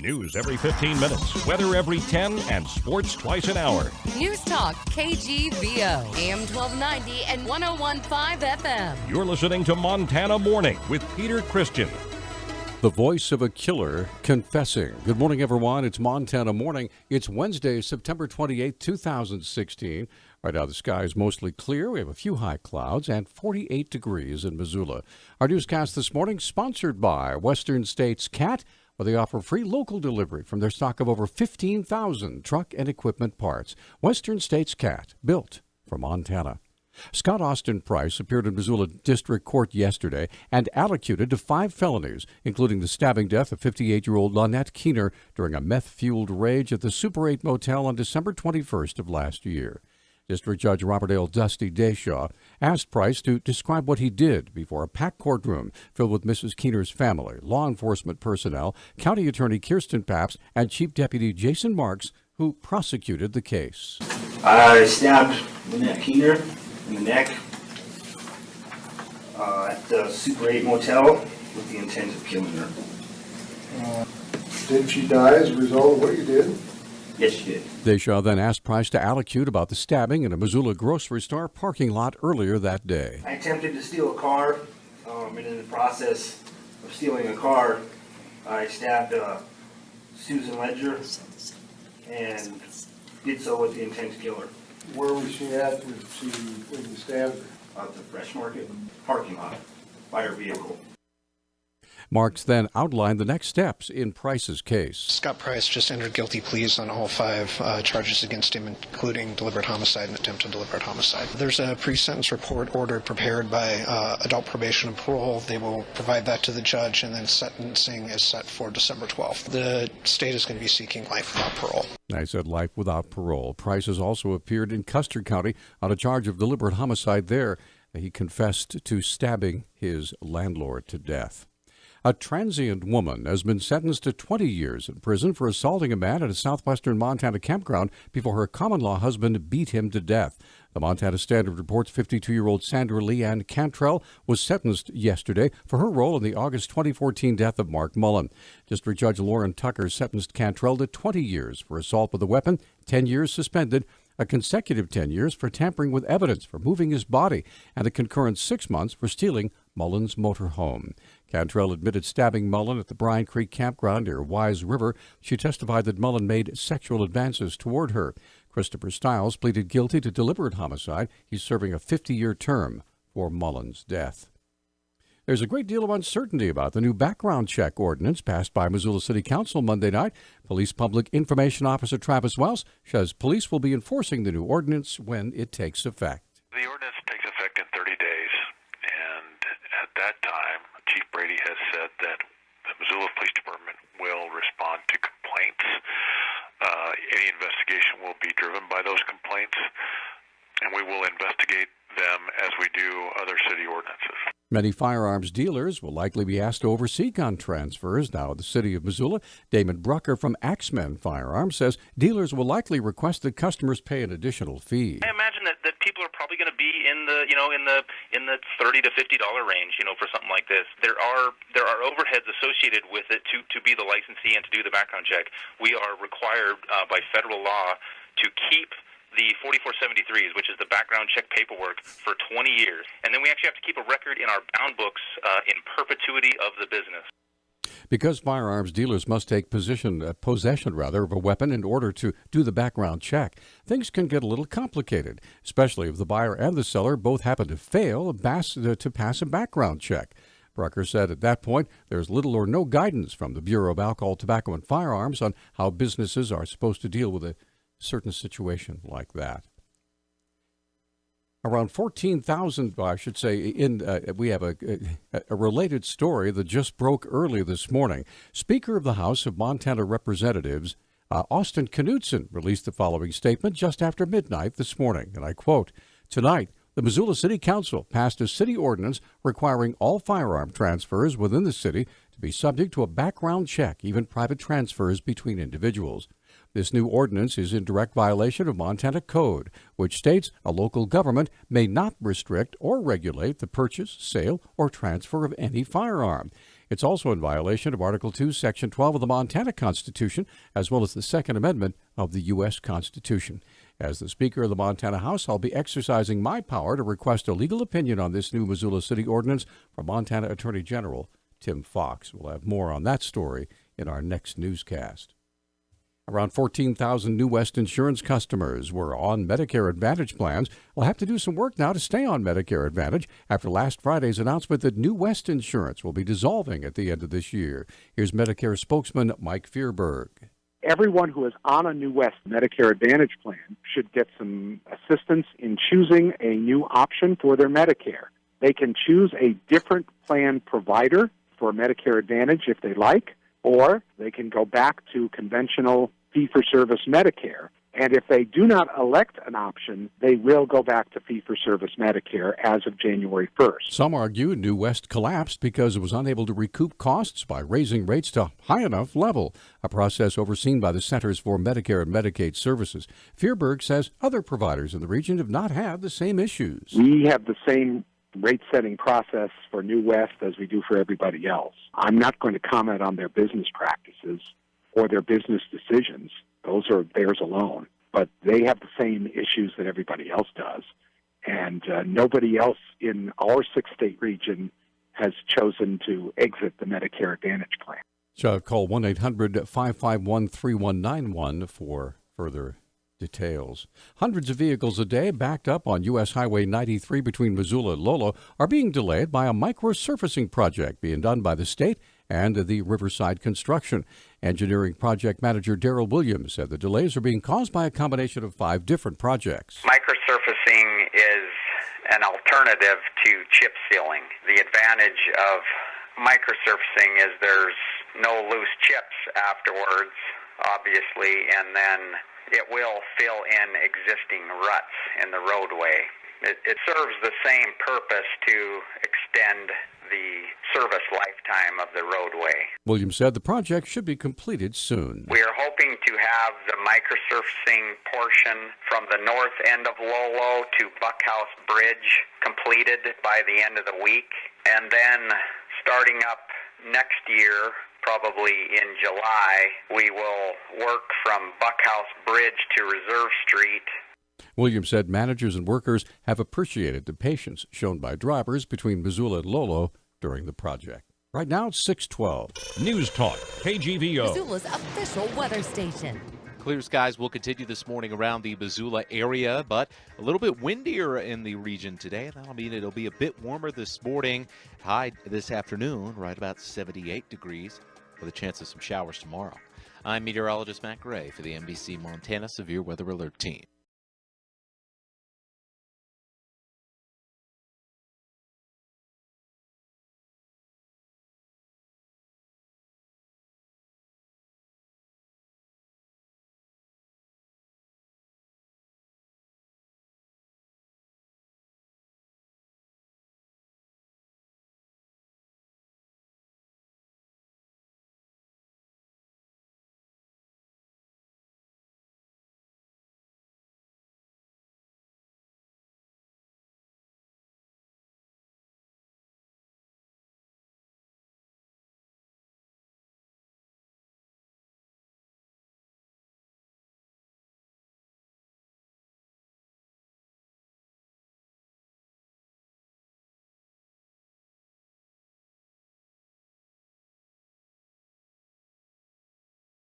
News every 15 minutes, weather every 10, and sports twice an hour. Newstalk, KGVO, AM 1290 and 101.5 FM. You're listening to Montana Morning with Peter Christian. The voice of a killer confessing. Good morning, everyone. It's Montana Morning. It's Wednesday, September 28, 2016. Right now, the sky is mostly clear. We have a few high clouds and 48 degrees in Missoula. Our newscast this morning sponsored by Western States Cat, where they offer free local delivery from their stock of over 15,000 truck and equipment parts. Western States Cat, built for Montana. Scott Austin Price appeared in Missoula District Court yesterday and allocated to 5 felonies, including the stabbing death of 58-year-old Lynette Keener during a meth-fueled rage at the Super 8 Motel on December 21st of last year. District Judge Robert L. Dusty Deshaw asked Price to describe what he did before a packed courtroom filled with Mrs. Keener's family, law enforcement personnel, County Attorney Kirsten Papps, and Chief Deputy Jason Marks, who prosecuted the case. I stabbed Lynette Keener in the neck at the Super 8 Motel with the intent of killing her. Did she die as a result of what you did? Yes, she did. Deshaw then asked Price to allocute about the stabbing in a Missoula grocery store parking lot earlier that day. I attempted to steal a car, and in the process of stealing a car, I stabbed Susan Ledger and did so with the intent to kill her. Where was she at when you stabbed her? At the Fresh Market parking lot by her vehicle. Marks then outlined the next steps in Price's case. Scott Price just entered guilty pleas on all 5 charges against him, including deliberate homicide and attempted deliberate homicide. There's a pre-sentence report order prepared by Adult Probation and Parole. They will provide that to the judge, and then sentencing is set for December 12th. The state is going to be seeking life without parole. I said life without parole. Price has also appeared in Custer County on a charge of deliberate homicide there. He confessed to stabbing his landlord to death. A transient woman has been sentenced to 20 years in prison for assaulting a man at a southwestern Montana campground before her common-law husband beat him to death. The Montana Standard reports 52-year-old Sandra Leanne Cantrell was sentenced yesterday for her role in the August 2014 death of Mark Mullen. District Judge Lauren Tucker sentenced Cantrell to 20 years for assault with a weapon, 10 years suspended, a consecutive 10 years for tampering with evidence for moving his body, and a concurrent 6 months for stealing Mullen's motorhome. Cantrell admitted stabbing Mullen at the Bryan Creek campground near Wise River. She testified that Mullen made sexual advances toward her. Christopher Stiles pleaded guilty to deliberate homicide. He's serving a 50-year term for Mullen's death. There's a great deal of uncertainty about the new background check ordinance passed by Missoula City Council Monday night. Police Public Information Officer Travis Wells says police will be enforcing the new ordinance when it takes effect. The ordinance takes effect in 30 days, and at that time, Chief Brady has said that the Missoula Police Department will respond to complaints. Any investigation will be driven by those complaints, and we will investigate them as we do other city ordinances. Many firearms dealers will likely be asked to oversee gun transfers now in the city of Missoula. Damon Brucker from Axemen Firearms says dealers will likely request that customers pay an additional fee. I imagine that people are probably going to be in the in the $30 to $50 range, for something like this. There are overheads associated with it to be the licensee and to do the background check. We are required by federal law to keep the 4473s, which is the background check paperwork, for 20 years. And then we actually have to keep a record in our bound books in perpetuity of the business. Because firearms dealers must take possession of a weapon in order to do the background check, things can get a little complicated, especially if the buyer and the seller both happen to fail to pass a background check. Brucker said at that point there's little or no guidance from the Bureau of Alcohol, Tobacco, and Firearms on how businesses are supposed to deal with a certain situation like that. Around 14,000, we have a related story that just broke early this morning. Speaker of the House of Montana Representatives, Austin Knudsen, released the following statement just after midnight this morning, and I quote, "Tonight, the Missoula City Council passed a city ordinance requiring all firearm transfers within the city to be subject to a background check, even private transfers between individuals. This new ordinance is in direct violation of Montana Code, which states a local government may not restrict or regulate the purchase, sale, or transfer of any firearm. It's also in violation of Article 2, Section 12 of the Montana Constitution, as well as the Second Amendment of the U.S. Constitution. As the Speaker of the Montana House, I'll be exercising my power to request a legal opinion on this new Missoula City ordinance from Montana Attorney General Tim Fox. We'll have more on that story in our next newscast. Around 14,000 New West insurance customers were on Medicare Advantage plans. Will have to do some work now to stay on Medicare Advantage after last Friday's announcement that New West Insurance will be dissolving at the end of this year. Here's Medicare spokesman Mike Fearberg. Everyone who is on a New West Medicare Advantage plan should get some assistance in choosing a new option for their Medicare. They can choose a different plan provider for Medicare Advantage if they like, or they can go back to conventional fee-for-service Medicare. And if they do not elect an option, they will go back to fee-for-service Medicare as of January 1st. Some argue New West collapsed because it was unable to recoup costs by raising rates to high enough level, a process overseen by the Centers for Medicare and Medicaid Services. Fearberg says other providers in the region have not had the same issues. We have the same rate-setting process for New West as we do for everybody else. I'm not going to comment on their business practices or their business decisions. Those are theirs alone. But they have the same issues that everybody else does. And nobody else in our six-state region has chosen to exit the Medicare Advantage plan. So call 1-800-551-3191 for further details. Hundreds of vehicles a day backed up on U.S. Highway 93 between Missoula and Lolo are being delayed by a microsurfacing project being done by the state and the Riverside Construction. Engineering project manager Darrell Williams said the delays are being caused by a combination of 5 different projects. Microsurfacing is an alternative to chip sealing. The advantage of microsurfacing is there's no loose chips afterwards, obviously, and then it will fill in existing ruts in the roadway. It serves the same purpose to extend the service lifetime of the roadway. Williams said the project should be completed soon. We are hoping to have the microsurfacing portion from the north end of Lolo to Buckhouse Bridge completed by the end of the week. And then starting up next year, probably in July, we will work from Buckhouse Bridge to Reserve Street. Williams said managers and workers have appreciated the patience shown by drivers between Missoula and Lolo during the project. Right now, it's 6:12. Newstalk, KGVO. Missoula's official weather station. Clear skies will continue this morning around the Missoula area, but a little bit windier in the region today. That'll mean it'll be a bit warmer this morning. High this afternoon, right about 78 degrees, with a chance of some showers tomorrow. I'm meteorologist Matt Gray for the NBC Montana Severe Weather Alert Team.